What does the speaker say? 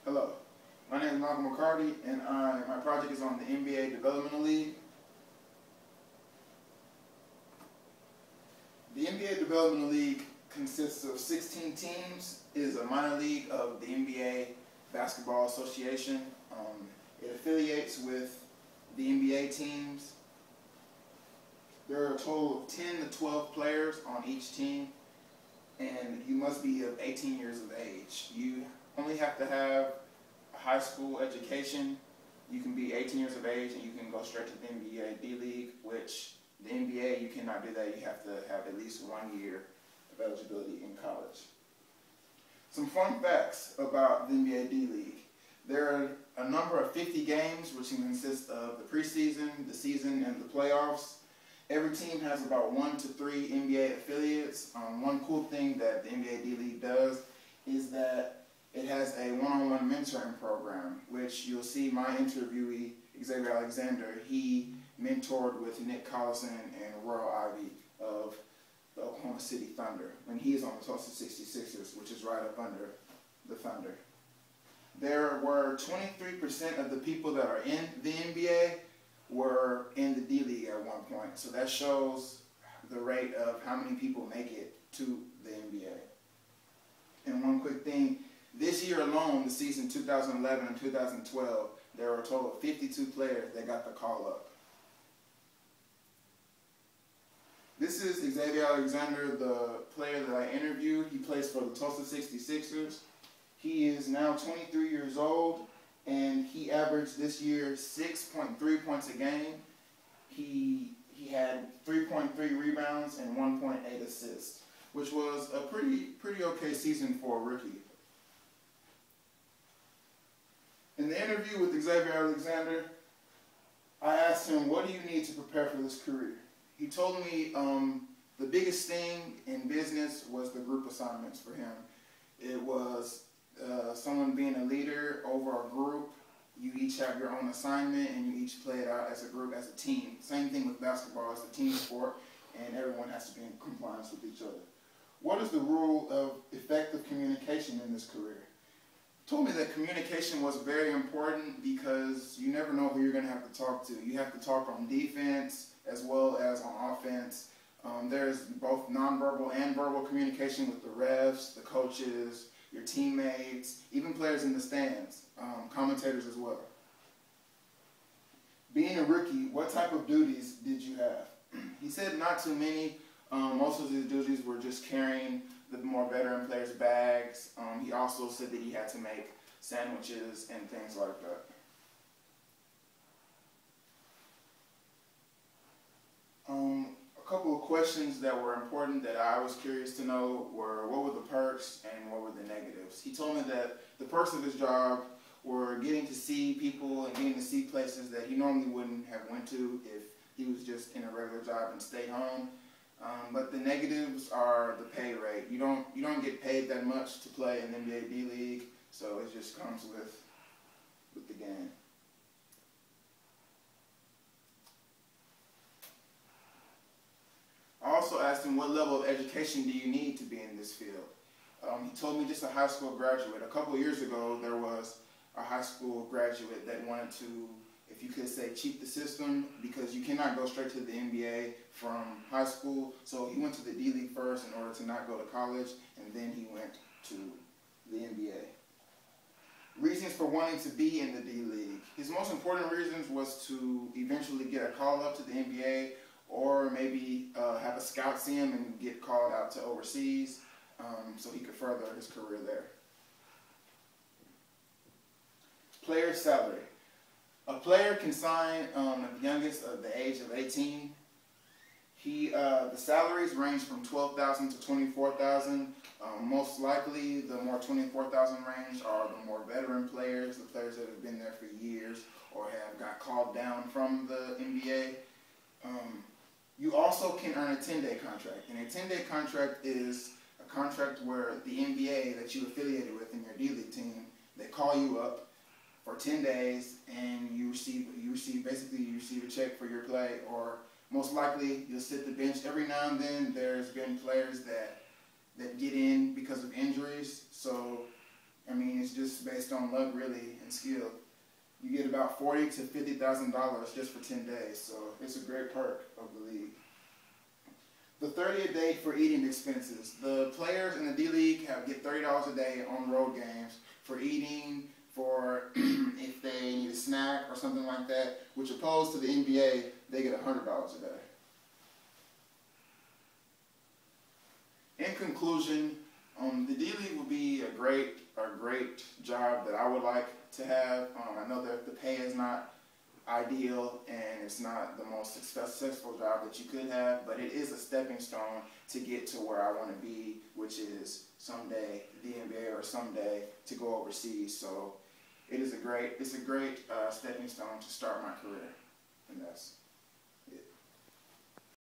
Hello, my name is Malcolm McCarty, and my project is on the NBA Developmental League. The NBA Developmental League consists of 16 teams. It is a minor league of the NBA Basketball Association. It affiliates with the NBA teams. There are a total of 10 to 12 players on each team, and you must be of 18 years of age. You only have to have a high school education. You can be 18 years of age and you can go straight to the NBA D-League, which the NBA, you cannot do that. You have to have at least 1 year of eligibility in college. Some fun facts about the NBA D-League. There are a number of 50 games, which can consist of the preseason, the season, and the playoffs. Every team has about 1 to 3 NBA affiliates. One cool thing that the NBA D-League does is that it has a one-on-one mentoring program, which you'll see my interviewee, Xavier Alexander, he mentored with Nick Collison and Royal Ivey of the Oklahoma City Thunder when he is on the Tulsa 66ers, which is right up under the Thunder. There were 23% of the people that are in the NBA were in the D-League at one point. So that shows the rate of how many people make it to the NBA. And one quick thing, this year alone, the season 2011 and 2012, there were a total of 52 players that got the call up. This is Xavier Alexander, the player that I interviewed. He plays for the Tulsa 66ers. He is now 23 years old, and he averaged this year 6.3 points a game. He had 3.3 rebounds and 1.8 assists, which was a pretty okay season for a rookie. In the interview with Xavier Alexander, I asked him, what do you need to prepare for this career? He told me the biggest thing in business was the group assignments for him. It was someone being a leader over a group. You each have your own assignment and you each play it out as a group, as a team. Same thing with basketball, it's a team sport and everyone has to be in compliance with each other. What is the rule of effective communication in this career? He told me that communication was very important because you never know who you're going to have to talk to. You have to talk on defense as well as on offense. There's both nonverbal and verbal communication with the refs, the coaches, your teammates, even players in the stands, commentators as well. Being a rookie, what type of duties did you have? He said not too many. Most of his duties were just carrying the more veteran players' bags. He also said that he had to make sandwiches and things like that. A couple of questions that were important that I was curious to know were, what were the perks and what were the negatives? He told me that the perks of his job were getting to see people and getting to see places that he normally wouldn't have went to if he was just in a regular job and stayed home. But the negatives are the pay rate. You don't get paid that much to play in the NBA D-League, so it just comes with the game. I also asked him, what level of education do you need to be in this field? He told me just a high school graduate. A couple of years ago, there was a high school graduate that wanted to, if you could say, cheat the system, because you cannot go straight to the NBA from high school. So he went to the D-League first in order to not go to college, and then he went to the NBA. Reasons for wanting to be in the D-League. His most important reasons was to eventually get a call up to the NBA, or maybe have a scout see him and get called out to overseas so he could further his career there. Player salary. A player can sign at the youngest of the age of 18. The salaries range from $12,000 to $24,000. Most likely, the more $24,000 range are the more veteran players, the players that have been there for years or have got called down from the NBA. You also can earn a 10-day contract, and a 10-day contract is a contract where the NBA that you affiliated with in your D-League team, they call you up for 10 days, and you receive a check for your play, or most likely you'll sit the bench. Every now and then, there's been players that get in because of injuries, so I mean, it's just basically based on luck, really, and skill. You get about $40,000 to $50,000 just for 10 days, so it's a great perk of the league. The 30-a-day for eating expenses. The players in the D-League get $30 a day on road games for eating, for if they need a snack or something like that, which opposed to the NBA, they get $100 a day. In conclusion, the D-League would be a great job that I would like to have. I know that the pay is not ideal and it's not the most successful job that you could have, but it is a stepping stone to get to where I want to be, which is someday the NBA or someday to go overseas. So it's a great stepping stone to start my career, and that's